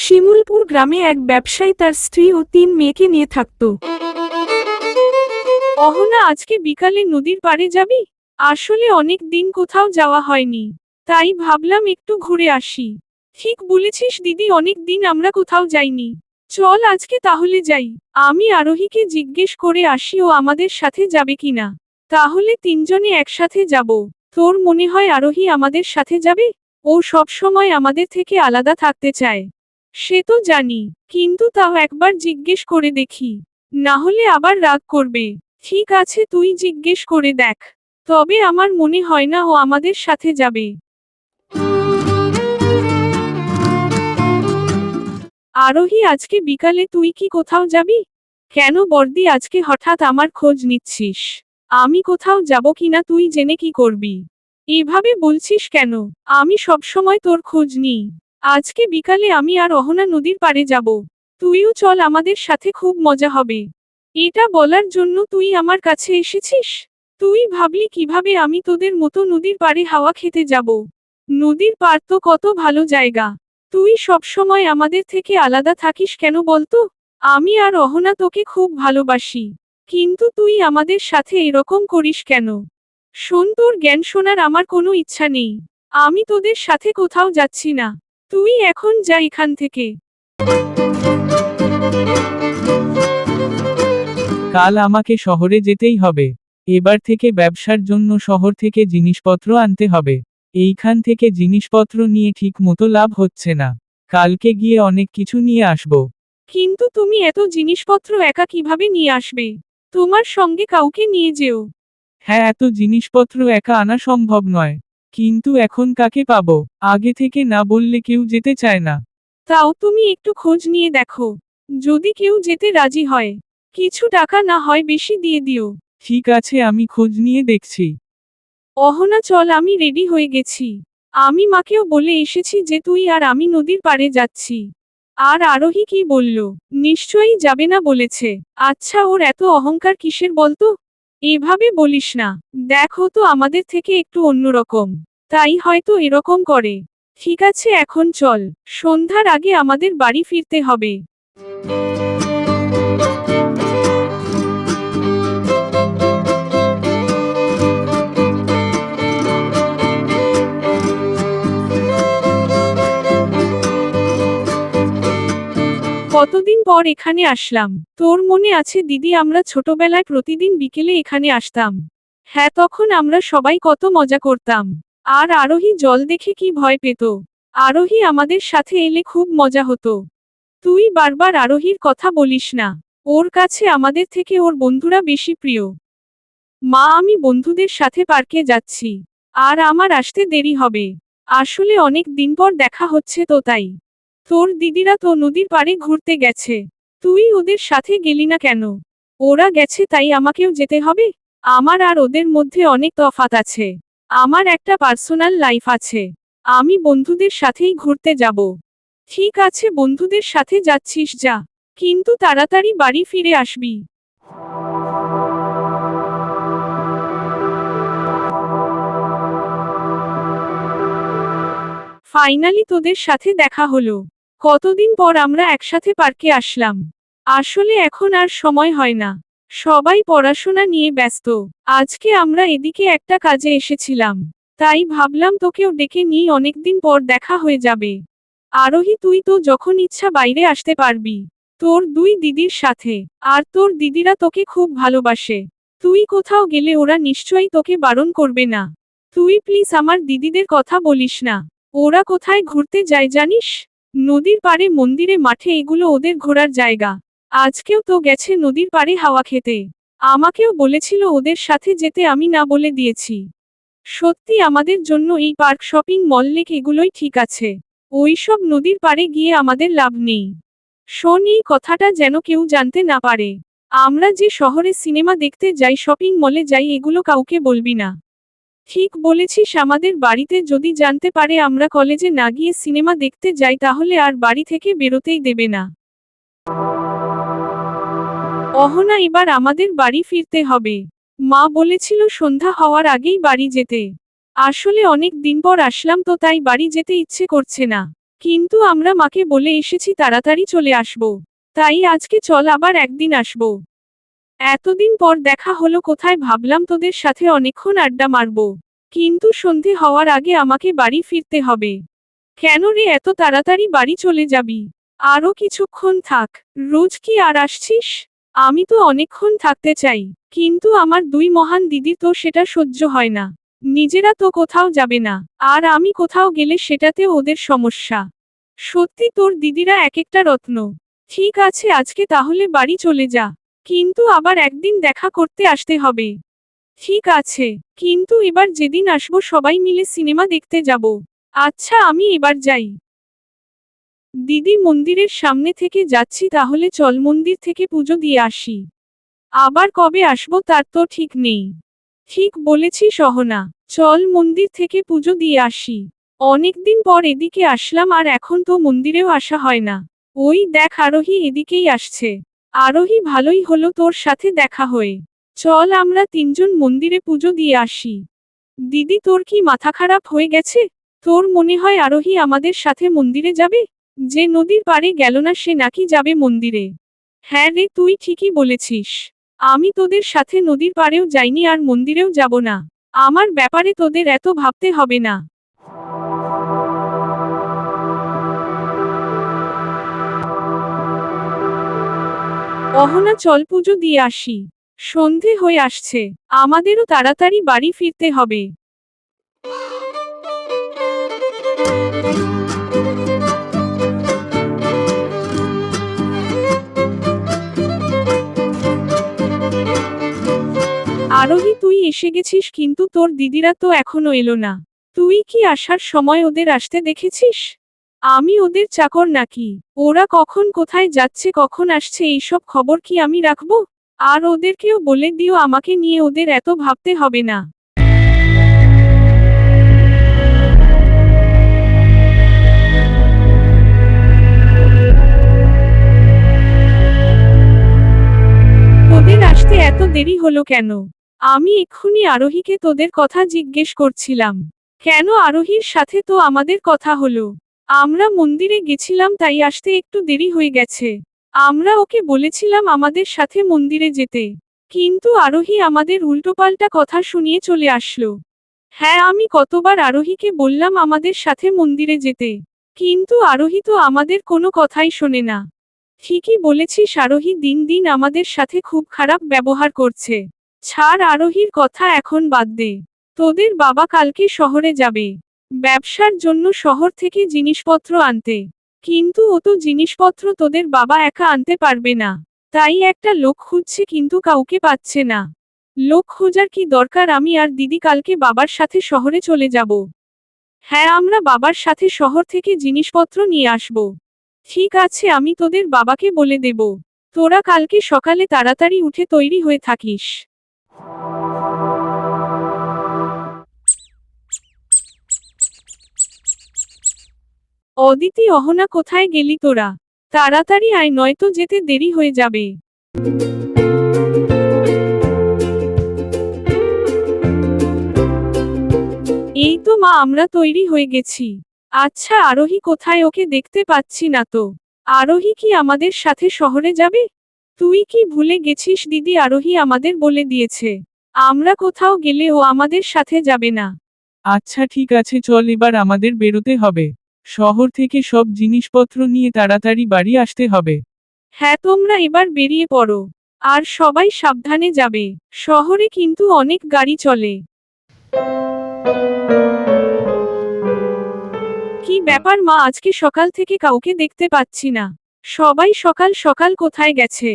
শিমুলপুর গ্রামে এক ব্যবসায়ী তার স্ত্রী ও 3 মেয়েকে নিয়ে থাকত। অহনা, আজকে বিকালে নদীর পাড়ে যাবি? আসলে অনেক দিন কোথাও যাওয়া হয়নি, তাই ভাবলাম একটু ঘুরে আসি। ঠিক বলেছিস দিদি, অনেক দিন আমরা কোথাও যাইনি। চল আজকে তাহলে যাই। আমি আরোহীকে জিজ্ঞেস করে আসি ও আমাদের সাথে যাবে কিনা। তাহলে 3 জনে একসাথে যাব। তোর মনে হয় আরোহী আমাদের সাথে যাবে? ও সব সময় আমাদের থেকে আলাদা থাকতে চায়। সে তো জানি, কিন্তু তাও একবার জিজ্ঞেস করে দেখি, না হলে আবার রাগ করবে। ঠিক আছে, তুই জিজ্ঞেস করে দেখ। তবে আমার মনে হয় না ও আমাদের সাথে যাবে। আরোহী, আজকে বিকালে তুই কি কোথাও যাবি? কেন বর্দি, আজকে হঠাৎ আমার খোঁজ নিচ্ছিস? আমি কোথাও যাব কিনা তুই জেনে কি করবি? এভাবে বলছিস কেন? আমি সবসময় তোর খোঁজ নিই। আজকে বিকালে আমি আর অহনা নদীর পাড়ে যাব। তুইও চল আমাদের সাথে, খুব মজা হবে। এটা বলার জন্য তুই আমার কাছে এসেছিস? তুই ভাবলি কিভাবে আমি তোদের মতো নদীর পাড়ে হাওয়া খেতে যাব? নদীর পাড় তো কত ভালো জায়গা। তুই সবসময় আমাদের থেকে আলাদা থাকিস কেন বলতো? আমি আর অহনা তোকে খুব ভালোবাসি, কিন্তু তুই আমাদের সাথে এরকম করিস কেন? শোন, তোর জ্ঞান শোনার আমার কোনো ইচ্ছা নেই। আমি তোদের সাথে কোথাও যাচ্ছি না। তুই এখন যা এখান থেকে। কাল আমাকে শহরে যেতেই হবে। এবার থেকে ব্যবসার জন্য শহর থেকে জিনিসপত্র আনতে হবে। এইখান থেকে জিনিসপত্র নিয়ে ঠিক মতো লাভ হচ্ছে না। কালকে গিয়ে অনেক কিছু নিয়ে আসব। কিন্তু তুমি এত জিনিসপত্র একা কিভাবে নিয়ে আসবে? তোমার সঙ্গে কাউকে নিয়ে যেও। হ্যাঁ, এত জিনিসপত্র একা আনা সম্ভব নয়। কিন্তু এখন কাকে পাবো? আগে থেকে না বললে কেউ যেতে চায় না। তাও তুমি একটু খোঁজ নিয়ে দেখো। যদি কেউ যেতে রাজি হয়, কিছু টাকা না হয় বেশি দিয়ে দিও। ঠিক আছে, আমি খোঁজ নিয়ে দেখছি। অহনা চল, আমি রেডি হয়ে গেছি। আমি মাকেও বলে এসেছি যে তুই আর আমি নদীর পাড়ে যাচ্ছি। আর আরোহী কি বলল? নিশ্চয়ই যাবে না বলেছে। আচ্ছা, ওর এত অহংকার কিসের বলতো? এভাবে বলিস না। দেখো তো আমাদের থেকে একটু অন্যরকম, তাই হয়তো এরকম করে। ঠিক আছে, এখন চল। সন্ধ্যার আগে আমাদের বাড়ি ফিরতে হবে। কতদিন পর এখানে আসলাম। তোর মনে আছে দিদি, আমরা ছোটবেলায় প্রতিদিন বিকেলে এখানে আসতাম? হ্যাঁ, তখন আমরা সবাই কত মজা করতাম। আর আরোহী জল দেখে কি ভয় পেত। আরোহী আমাদের সাথে এলে খুব মজা হতো। তুই বারবার আরোহীর কথা বলিস না। ওর কাছে আমাদের থেকে ওর বন্ধুরা বেশি প্রিয়। মা, আমি বন্ধুদের সাথে পার্কে যাচ্ছি। আর আমার আসতে দেরি হবে। আসলে অনেক দিন পর দেখা হচ্ছে তো তাই। তোর দিদিরা তো নদীর পাড়ে ঘুরতে গেছে। তুই ওদের সাথে গেলি না কেন? ওরা গেছে তাই আমাকেও যেতে হবে? আমার আর ওদের মধ্যে অনেক তফাৎ আছে। আমার একটা পার্সোনাল লাইফ আছে। আমি বন্ধুদের সাথেই ঘুরতে যাব। ঠিক আছে, বন্ধুদের সাথে যাচ্ছিস যা, কিন্তু তাড়াতাড়ি বাড়ি ফিরে আসবি। ফাইনালি তোদের সাথে দেখা হলো। কতদিন পর আমরা একসাথে পার্কে আসলাম। আসলে এখন আর সময় হয় না। সবাই পড়াশোনা নিয়ে ব্যস্ত। আজকে আমরা এদিকে একটা কাজে এসেছিলাম, তাই ভাবলাম তোকেও ডেকে নিই, অনেকদিন পর দেখা হয়ে যাবে। আরোহী, তুই তো যখন ইচ্ছা বাইরে আসতে পারবি, তোর 2 দিদির সাথে। আর তোর দিদিরা তোকে খুব ভালোবাসে। তুই কোথাও গেলে ওরা নিশ্চয়ই তোকে বারণ করবে না। তুই প্লিজ আমার দিদিদের কথা বলিস না। ওরা কোথায় ঘুরতে যায় জানিস? নদীর পাড়ে, মন্দিরে, মাঠে, এগুলো ওদের ঘোরার জায়গা। আজকেও তো গেছে নদীর পাড়ে হাওয়া খেতে। আমাকেও বলেছিল ওদের সাথে যেতে, আমি না বলে দিয়েছি। সত্যি আমাদের জন্য এই পার্ক, শপিং মল, লেক এগুলোই ঠিক আছে। ওইসব নদীর পাড়ে গিয়ে আমাদের লাভ নেই। শোন, এই কথাটা যেন কেউ জানতে না পারে। আমরা যে শহরে সিনেমা দেখতে যাই, শপিং মলে যাই, এগুলো কাউকে বলবি না। ঠিক বলেছিস, আমাদের বাড়িতে যদি জানতে পারে আমরা কলেজে না গিয়ে সিনেমা দেখতে যাই, তাহলে আর বাড়ি থেকে বেরোতেই দেবে না। অহনা, এবার আমাদের বাড়ি ফিরতে হবে। মা বলেছিল সন্ধ্যা হওয়ার আগেই বাড়ি যেতে। আসলে অনেক দিন পর আসলাম তো তাই বাড়ি যেতে ইচ্ছে করছে না। কিন্তু আমরা মাকে বলে এসেছি তাড়াতাড়ি চলে আসব। তাই আজকে চল আবার একদিন আসব। এতদিন পর দেখা হলো কোথায় ভাবলাম তোদের সাথে অনেকক্ষণ আড্ডা মারব। কিন্তু সন্ধে হওয়ার আগে আমাকে বাড়ি ফিরতে হবে। কেন রে এত তাড়াতাড়ি বাড়ি চলে যাবি? আরো কিছুক্ষণ থাক। রোজ কি আর আসছিস? আমি তো অনেকক্ষণ থাকতে চাই, কিন্তু আমার দুই মহান দিদি তো সেটা সহ্য হয় না। নিজেরা তো কোথাও যাবে না, আর আমি কোথাও গেলে সেটাতেও ওদের সমস্যা। সত্যি তোর দিদিরা এক একটা রত্ন। ঠিক আছে আজকে তাহলে বাড়ি চলে যা, কিন্তু আবার একদিন দেখা করতে আসতে হবে। ঠিক আছে, কিন্তু এবার যেদিন আসবো সবাই মিলে সিনেমা দেখতে যাব। আচ্ছা আমি এবার যাই। দিদি মন্দিরের সামনে থেকে যাচ্ছি, তাহলে চল মন্দির থেকে পুজো দিয়ে আসি। আবার কবে আসবো তার তো ঠিক নেই। ঠিক বলেছি সহনা, চল মন্দির থেকে পুজো দিয়ে আসি। অনেকদিন পর এদিকে আসলাম আর এখন তো মন্দিরেও আসা হয় না। ওই দেখ আরোহী এদিকেই আসছে। আরোহী ভালোই হলো তোর সাথে দেখা হয়ে। চল আমরা তিনজন মন্দিরে পুজো দিয়ে আসি। দিদি তোর কি মাথা খারাপ হয়ে গেছে? তোর মনে হয় আরোহী আমাদের সাথে মন্দিরে যাবে? যে নদীর পাড়ে গেল না সে নাকি যাবে মন্দিরে। হ্যাঁ রে তুই ঠিকই বলেছিস। আমি তোদের সাথে নদীর পাড়েও যাইনি আর মন্দিরেও যাব না। আমার ব্যাপারে তোদের এত ভাবতে হবে না। অহনা চল পুজো দিয়ে আসি। সন্ধে হয়ে আসছে, আমাদেরও তাড়াতাড়ি বাড়ি ফিরতে হবে। আরোহী তুই এসে গেছিস, কিন্তু তোর দিদিরা তো এখনো এলো না। তুই কি আসার সময় ওদের আসতে দেখেছিস? আমি ওদের চাকর নাকি? ওরা কখন কোথায় যাচ্ছে কখন আসছে এইসব খবর কি আমি রাখবো? আর ওদেরকেও বলে দিও আমাকে নিয়ে ওদের এত ভাবতে হবে না। তোদের আসতে এত দেরি হলো কেন? আমি এক্ষুনি আরোহীকে তোদের কথা জিজ্ঞেস করছিলাম। কেন আরোহীর সাথে তো আমাদের কথা হলো। আমরা মন্দিরে গেছিলাম তাই আসতে একটু দেরি হয়ে গেছে। আমরা ওকে বলেছিলাম আমাদের সাথে মন্দিরে যেতে। কিন্তু আরোহী আমাদের উল্টোপাল্টা কথা শুনিয়ে চলে আসলো। হ্যাঁ আমি কতবার আরোহীকে বললাম আমাদের সাথে মন্দিরে যেতে। কিন্তু আরোহী তো আমাদের কোনো কথাই শোনে না। ঠিকই বলেছিস, আরোহী দিন দিন আমাদের সাথে খুব খারাপ ব্যবহার করছে। ছাড় আরোহীর কথা এখন বাদ দে। তোদের বাবা কালকে শহরে যাবে ব্যবসার জন্য, শহর থেকে জিনিসপত্র আনতে। কিন্তু ও তো জিনিসপত্র তোদের বাবা একা আনতে পারবে না। তাই একটা লোক খুঁজছে কিন্তু কাউকে পাচ্ছে না। লোক খোঁজার কি দরকার, আমি আর দিদি কালকে বাবার সাথে শহরে চলে যাব। হ্যাঁ আমরা বাবার সাথে শহর থেকে জিনিসপত্র নিয়ে আসব। ঠিক আছে আমি তোদের বাবাকে বলে দেব। তোরা কালকে সকালে তাড়াতাড়ি উঠে তৈরি হয়ে থাকিস। অদিতি অহনা কোথায় গেলি তোরা? তাড়াতাড়ি আয় নয়তো যেতে দেরি হয়ে যাবে। এই তো মা আমরা তৈরি হয়ে গেছি। আচ্ছা আরোহী কোথায়, ওকে দেখতে পাচ্ছি না তো। আরোহী কি আমাদের সাথে শহরে যাবে? তুই কি ভুলে গেছিস দিদি আরোহী আমাদের বলে দিয়েছে আমরা কোথাও গেলে ও আমাদের সাথে যাবে না। আচ্ছা ঠিক আছে চল এবার আমাদের বেরোতে হবে। শহর থেকে সব জিনিসপত্র নিয়ে তাড়াতাড়ি বাড়ি আসতে হবে। হ্যাঁ তোমরা এবার বেরিয়ে পড়ো। আর সবাই সাবধানে যাবে। শহরে কিন্তু অনেক গাড়ি চলে। কি ব্যাপার মা, আজকে সকাল থেকে কাউকে দেখতে পাচ্ছি না। সবাই সকাল সকাল কোথায় গেছে?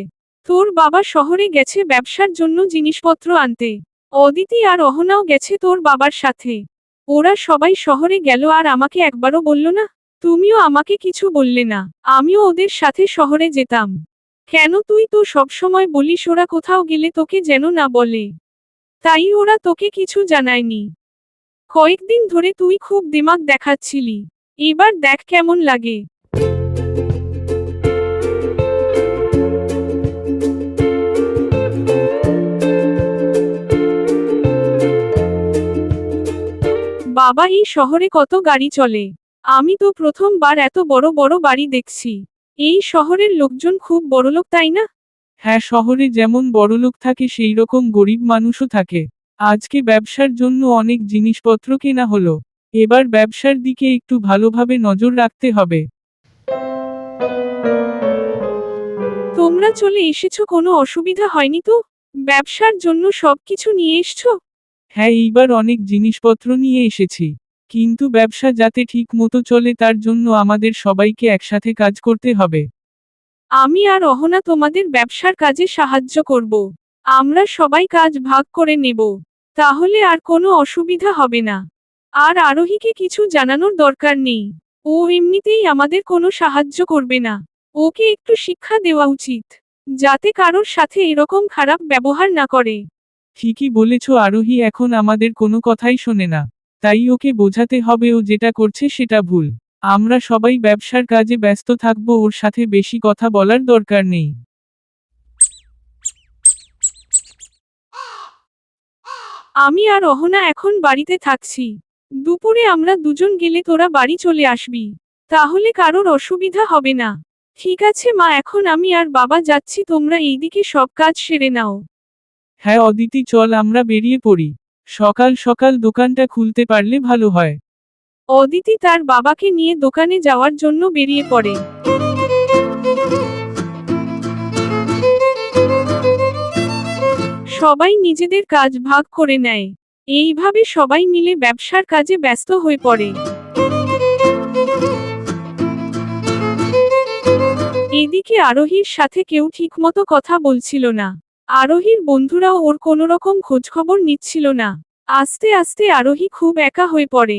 তোর বাবা শহরে গেছে ব্যবসার জন্য জিনিসপত্র আনতে। অদিতি আর অহনাও গেছে তোর বাবার সাথে। ওরা সবাই শহরে গেল আর আমাকে একবারও বলল না। তুমিও আমাকে কিছু বললে না। আমিও ওদের সাথে শহরে যেতাম। কেন তুই তো সবসময় বলিস ওরা কোথাও গেলে তোকে যেন না বলে। তাই ওরা তোকে কিছু জানায়নি। কয়েকদিন ধরে তুই খুব দিমাগ দেখাচ্ছিলি। এবার দেখ কেমন লাগে। বাবা, এই শহরে কত গাড়ি চলে। আমি তো প্রথমবার এত বড় বড় বাড়ি দেখছি। এই শহরের লোকজন খুব বড়লোক, তাই না? হ্যাঁ, শহরে যেমন বড়লোক থাকে সেই রকম গরিব মানুষও থাকে। আজকে ব্যবসার জন্য অনেক জিনিসপত্র কেনা হলো। এবার ব্যবসার দিকে একটু ভালোভাবে নজর রাখতে হবে। তোমরা চলে এসেছো, কোনো অসুবিধা হয়নি তো? ব্যবসার জন্য সবকিছু নিয়ে এসছো? হ্যাঁ, এইবার অনেক জিনিসপত্র নিয়ে এসেছি। কিন্তু ব্যবসা যাতে ঠিক মতো চলে তার জন্য আমাদের সবাইকে একসাথে কাজ করতে হবে। আমি আর অহনা তোমাদের ব্যবসার কাজে সাহায্য করব। আমরা সবাই কাজ ভাগ করে নেব। তাহলে আর কোনো অসুবিধা হবে না। আর আরোহীকে কিছু জানানোর দরকার নেই। ও এমনিতেই আমাদের কোনো সাহায্য করবে না। ওকে একটু শিক্ষা দেওয়া উচিত, যাতে কারোর সাথে এরকম খারাপ ব্যবহার না করে। ঠিকই বলেছ, আরোহী এখন আমাদের কোনো কথাই শোনে না। তাই ওকে বোঝাতে হবে ও যেটা করছে সেটা ভুল। আমরা সবাই ব্যবসার কাজে ব্যস্ত থাকব, ওর সাথে বেশি কথা বলার দরকার নেই। আমি আর অহনা এখন বাড়িতে থাকছি। দুপুরে আমরা দুজন গেলে তোরা বাড়ি চলে আসবি। তাহলে কারোর অসুবিধা হবে না। ঠিক আছে মা, এখন আমি আর বাবা যাচ্ছি, তোমরা এইদিকে সব কাজ সেরে নাও। হ্যাঁ অদিতি, চল আমরা বেরিয়ে পড়ি। সকাল সকাল দোকানটা খুলতে পারলে ভালো হয়। অদিতি তার বাবাকে নিয়ে দোকানে যাওয়ার জন্য বেরিয়ে পড়ে। সবাই নিজেদের কাজ ভাগ করে নেয়। এইভাবে সবাই মিলে ব্যবসার কাজে ব্যস্ত হয়ে পড়ে। এদিকে আরোহীর সাথে কেউ ঠিকমতো কথা বলছিল না। আরোহীর বন্ধুরাও ওর কোনোরকম খোঁজখবর নিচ্ছিল না। আস্তে আস্তে আরোহী খুব একা হয়ে পড়ে।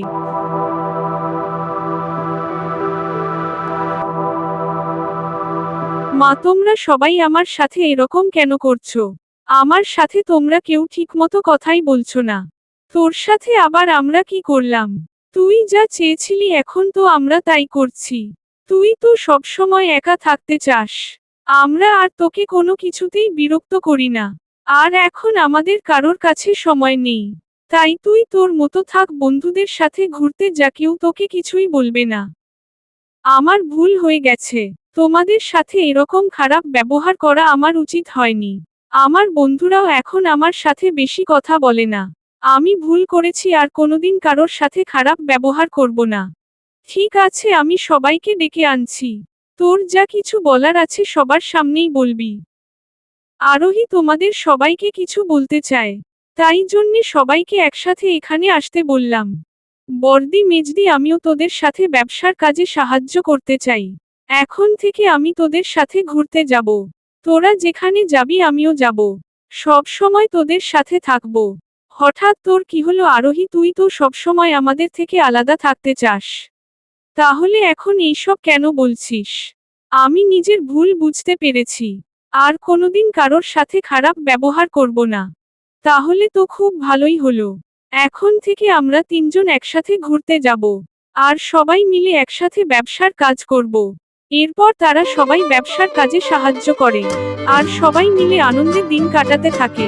মা, তোমরা সবাই আমার সাথে এরকম কেন করছো? আমার সাথে তোমরা কেউ ঠিকমতো কথাই বলছো না। তোর সাথে আবার আমরা কি করলাম? তুই যা চেয়েছিলি এখন তো আমরা তাই করছি। তুই তো সবসময় একা থাকতে চাস। আমরা আর তোকে কোনো কিছুতেই বিরক্ত করি না। আর এখন আমাদের কারোর কাছে সময় নেই। তাই তুই তোর মতো থাক, বন্ধুদের সাথে ঘুরতে যা, কেউ তোকে কিছুই বলবে না। আমার ভুল হয়ে গেছে। তোমাদের সাথে এরকম খারাপ ব্যবহার করা আমার উচিত হয়নি। আমার বন্ধুরাও এখন আমার সাথে বেশি কথা বলে না। আমি ভুল করেছি, আর কোনোদিন কারোর সাথে খারাপ ব্যবহার করব না। ঠিক আছে, আমি সবাইকে ডেকে আনছি। তোর যা কিছু বলার আছে সবার সামনেই বলবি। আরোহী তোমাদের সবাইকে কিছু বলতে চায়। তাই জন্যে সবাইকে একসাথে এখানে আসতে বললাম। বর্দি, মেজদি, আমিও তোদের সাথে ব্যবসার কাজে সাহায্য করতে চাই। এখন থেকে আমি তোদের সাথে ঘুরতে যাব। তোরা যেখানে যাবি আমিও যাব। সব সময় তোদের সাথে থাকব। হঠাৎ তোর কি হলো আরোহী? তুই তো সবসময় আমাদের থেকে আলাদা থাকতে চাস। তাহলে এখন এইসব কেন বলছিস? আমি নিজের ভুল বুঝতে পেরেছি। আর কোনোদিন কারোর সাথে খারাপ ব্যবহার করব না। তাহলে তো খুব ভালোই হলো। এখন থেকে আমরা তিনজন একসাথে ঘুরতে যাব। আর সবাই মিলে একসাথে ব্যবসার কাজ করব। এরপর তারা সবাই ব্যবসার কাজে সাহায্য করে। আর সবাই মিলে আনন্দে দিন কাটাতে থাকে।